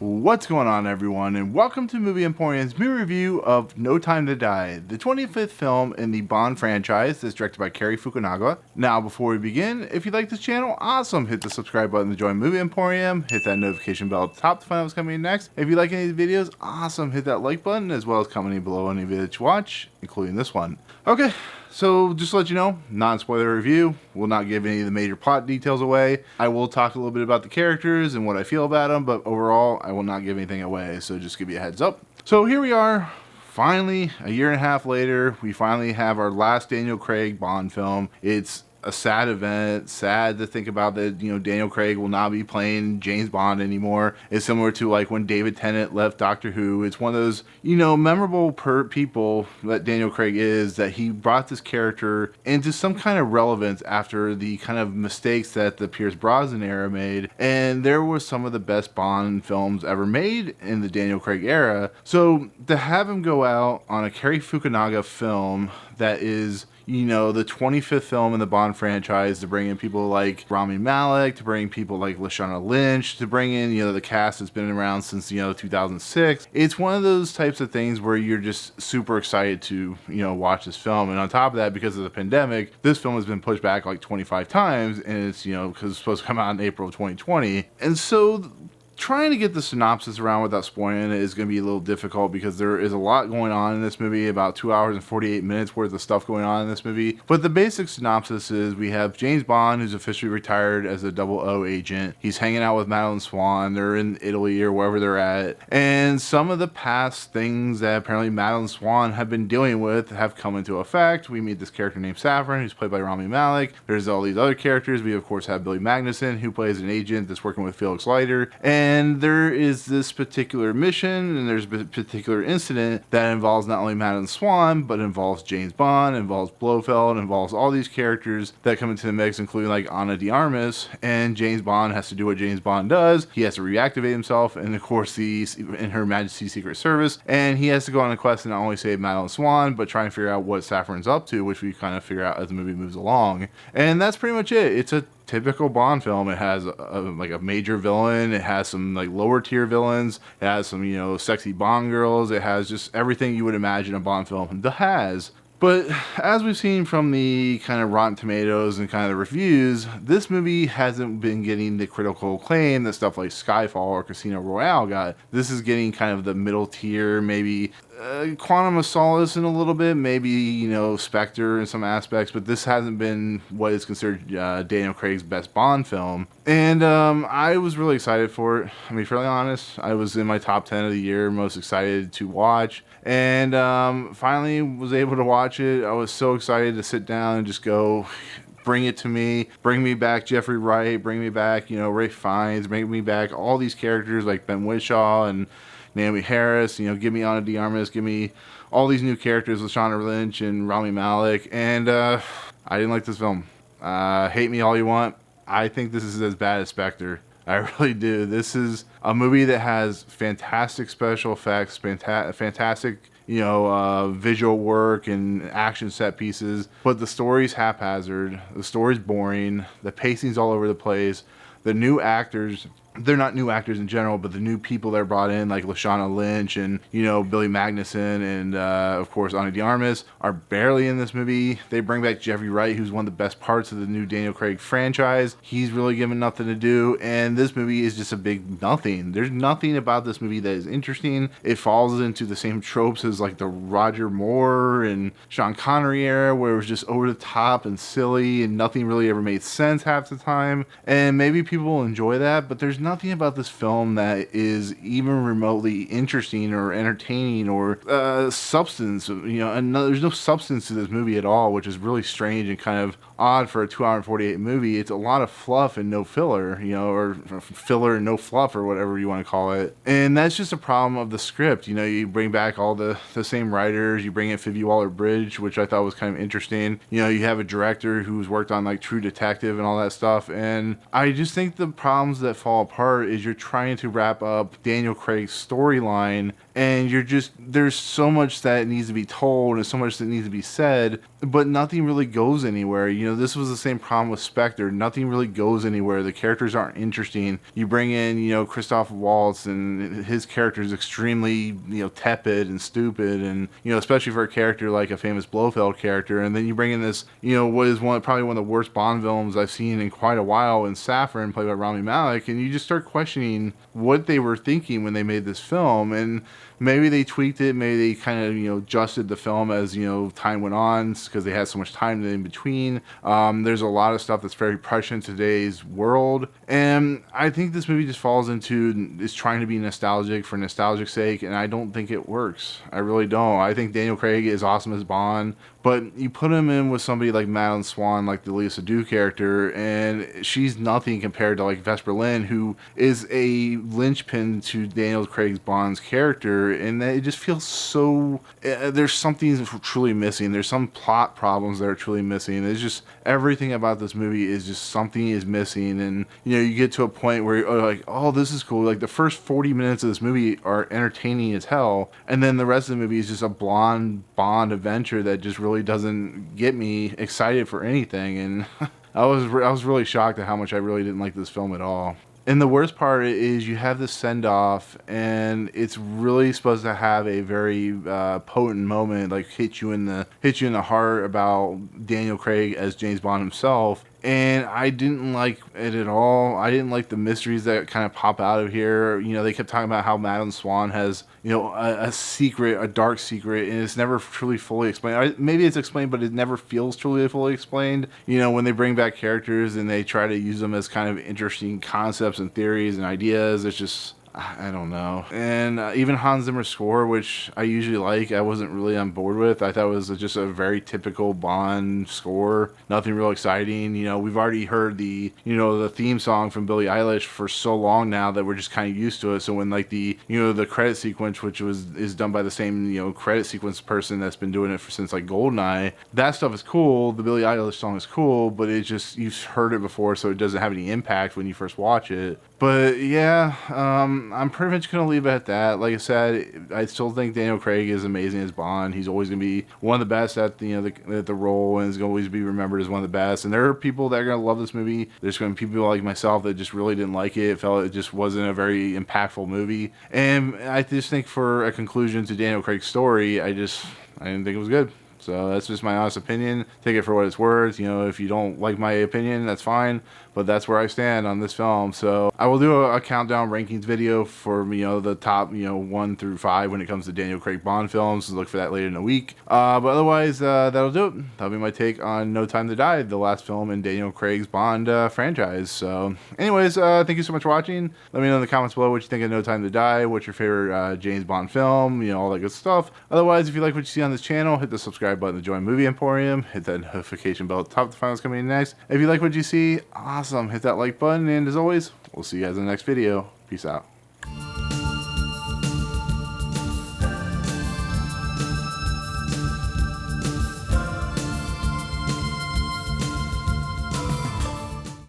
What's going on, everyone, and welcome to Movie Emporium's movie review of No Time to Die, the 25th film in the Bond franchise that's directed by Cary Fukunaga. Now, before we begin, if you like this channel, awesome, hit the subscribe button to join Movie Emporium, hit that notification bell at the top to find out what's coming next. If you like any of the videos, awesome, hit that like button, as well as commenting below any video that you watch, including this one. Okay, so just to let you know, non-spoiler review, will not give any of the major plot details away. I will talk a little bit about the characters and what I feel about them, but overall, I will not give anything away, so just give you a heads up. So here we are, finally, a year and a half later, we finally have our last Daniel Craig Bond film. It's a sad event, sad to think about that, Daniel Craig will not be playing James Bond anymore. It's similar to like when David Tennant left Doctor Who. It's one of those, memorable people that Daniel Craig is, that he brought this character into some kind of relevance after the kind of mistakes that the Pierce Brosnan era made. And there were some of the best Bond films ever made in the Daniel Craig era. So to have him go out on a Cary Fukunaga film that is, the 25th film in the Bond franchise, to bring in people like Rami Malek, to bring people like Leshana Lynch, to bring in, the cast that's been around since, 2006. It's one of those types of things where you're just super excited to, watch this film. And on top of that, because of the pandemic, this film has been pushed back like 25 times, and it's, because it's supposed to come out in April of 2020. And so trying to get the synopsis around without spoiling it is going to be a little difficult, because there is a lot going on in this movie, about 2 hours and 48 minutes worth of stuff going on in this movie. But the basic synopsis is we have James Bond, who's officially retired as a 00 agent. He's hanging out with Madeleine Swan. They're in Italy or wherever they're at. And some of the past things that apparently Madeleine Swan have been dealing with have come into effect. We meet this character named Saffron, who's played by Rami Malek. There's all these other characters. We, of course, have Billy Magnussen, who plays an agent that's working with Felix Leiter. And there is this particular mission, and there's a particular incident that involves not only Madeleine Swan, but involves James Bond, involves Blofeld, involves all these characters that come into the mix, including like Ana de Armas. And James Bond has to do what James Bond does. He has to reactivate himself, and of course, in Her Majesty's Secret Service. And he has to go on a quest to not only save Madeleine Swan, but try and figure out what Saffron's up to, which we kind of figure out as the movie moves along. And that's pretty much it. It's a typical Bond film. It has a major villain. It has some like lower tier villains. It has some sexy Bond girls. It has just everything you would imagine a Bond film has. But as we've seen from the kind of Rotten Tomatoes and kind of the reviews, this movie hasn't been getting the critical acclaim that stuff like Skyfall or Casino Royale got. This is getting kind of the middle tier, maybe Quantum of Solace in a little bit, maybe, Spectre in some aspects, but this hasn't been what is considered Daniel Craig's best Bond film. And I was really excited for it. I mean, fairly honest, I was in my top 10 of the year, most excited to watch. And finally was able to watch it. I was so excited to sit down and just go, bring it to me, bring me back Jeffrey Wright, bring me back, Ray Fiennes, bring me back all these characters like Ben Whishaw and Naomi Harris, give me Ana de Armas, give me all these new characters, Leshana Lynch and Rami Malek. And I didn't like this film. Hate me all you want. I think this is as bad as Spectre. I really do. This is a movie that has fantastic special effects, fantastic, visual work and action set pieces, but the story's haphazard, the story's boring, the pacing's all over the place. The new actors, they're not new actors in general, but the new people that are brought in, like Leshana Lynch and, Billy Magnussen and, of course, Ana de Armas, are barely in this movie. They bring back Jeffrey Wright, who's one of the best parts of the new Daniel Craig franchise. He's really given nothing to do, and this movie is just a big nothing. There's nothing about this movie that is interesting. It falls into the same tropes as, like, the Roger Moore and Sean Connery era, where it was just over the top and silly, and nothing really ever made sense half the time. And maybe people will enjoy that, but there's nothing about this film that is even remotely interesting or entertaining or substance, and there's no substance to this movie at all, which is really strange and kind of odd for a 2 hour and 48 movie. It's a lot of fluff and no filler, or filler and no fluff, or whatever you want to call it. And that's just a problem of the script. You bring back all the same writers. You bring in Phoebe Waller-Bridge, which I thought was kind of interesting. You have a director who's worked on like True Detective and all that stuff. And I just think the problems that fall apart is you're trying to wrap up Daniel Craig's storyline and there's so much that needs to be told and so much that needs to be said, but nothing really goes anywhere. You know, this was the same problem with Spectre. Nothing really goes anywhere. The characters aren't interesting. You bring in, you know, Christoph Waltz, and his character is extremely, you know, tepid and stupid, and, you know, especially for a character like a famous Blofeld character. And then you bring in this, you know, what is probably one of the worst Bond villains I've seen in quite a while, in Saffron, played by Rami Malek, and you just start questioning what they were thinking when they made this film. And maybe they tweaked it, maybe they kind of, you know, adjusted the film as, you know, time went on, because they had so much time in between. There's a lot of stuff that's very prescient in today's world, and I think this movie just falls into, is trying to be nostalgic for nostalgic's sake, and I don't think it works. I really don't. I think Daniel Craig is awesome as Bond, but you put him in with somebody like Madeleine Swan, like the Léa Seydoux character, and she's nothing compared to like Vesper Lynd, who is a linchpin to Daniel Craig's Bond's character, and it just feels so, there's something truly missing. There's some plot problems that are truly missing. It's just, everything about this movie is just, something is missing. And, you know, you get to a point where you're like, oh, this is cool. Like, the first 40 minutes of this movie are entertaining as hell, and then the rest of the movie is just a blonde Bond adventure that just really doesn't get me excited for anything. And I was really shocked at how much I really didn't like this film at all. And the worst part is you have this send-off, and it's really supposed to have a very potent moment, like hit you in the heart about Daniel Craig as James Bond himself. And I didn't like it at all. I didn't like the mysteries that kind of pop out of here. You know, they kept talking about how Madeleine Swan has, you know, a secret, a dark secret, and it's never truly fully explained. Maybe it's explained, but it never feels truly fully explained. You know, when they bring back characters and they try to use them as kind of interesting concepts and theories and ideas, it's just, I don't know. And even Hans Zimmer's score, which I usually like, I wasn't really on board with. I thought it was just a very typical Bond score. Nothing real exciting. You know, we've already heard the theme song from Billie Eilish for so long now that we're just kind of used to it. So when like the credit sequence, which is done by the same, you know, credit sequence person that's been doing it since like GoldenEye, that stuff is cool. The Billie Eilish song is cool, but it just, you've heard it before, so it doesn't have any impact when you first watch it. But yeah, I'm pretty much going to leave it at that. Like I said, I still think Daniel Craig is amazing as Bond. He's always going to be one of the best at the role, and is going to always be remembered as one of the best. And there are people that are going to love this movie. There's going to be people like myself that just really didn't like it. Felt it just wasn't a very impactful movie. And I just think for a conclusion to Daniel Craig's story, I didn't think it was good. So that's just my honest opinion. Take it for what it's worth. You know, if you don't like my opinion, that's fine. But that's where I stand on this film. So I will do a countdown rankings video for, you know, the top, 1 through 5 when it comes to Daniel Craig Bond films. Look for that later in the week. But otherwise, that'll do it. That'll be my take on No Time to Die, the last film in Daniel Craig's Bond franchise. So anyways, thank you so much for watching. Let me know in the comments below what you think of No Time to Die. What's your favorite James Bond film? You know, all that good stuff. Otherwise, if you like what you see on this channel, hit the subscribe button to join Movie Emporium. Hit that notification bell at the top to find what's coming in next. If you like what you see, awesome. Hit that like button. And as always, we'll see you guys in the next video. Peace out.